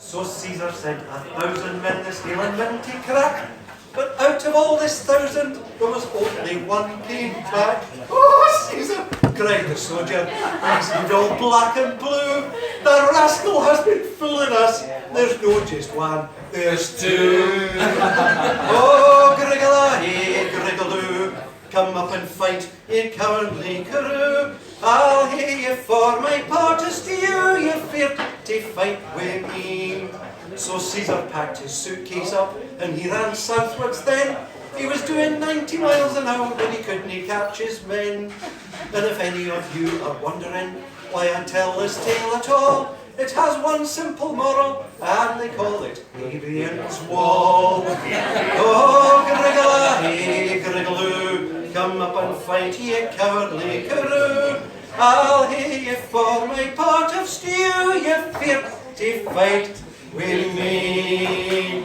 So Caesar sent 1,000 men this Highland men to crack, but out of all this 1,000, there was only one came back. Oh, Caesar, cried the soldier, he's all black and blue. The rascal has been fooling us. There's no just one, there's two. Oh, Grigala, hey, Grigaloo, come up and fight, ye cowardly crew. I'll hear you for my part to steal, you feared to fight with me. So Caesar packed his suitcase up and he ran southwards then. He was doing 90 miles an hour when he couldn't catch his men. And if any of you are wondering why I tell this tale at all, it has one simple moral, and they call it Hadrian's Wall. Oh, Grigala, hey, Grigaloo, come up and fight, ye cowardly crew. I'll hear you for my pot of stew, you fear to fight with me.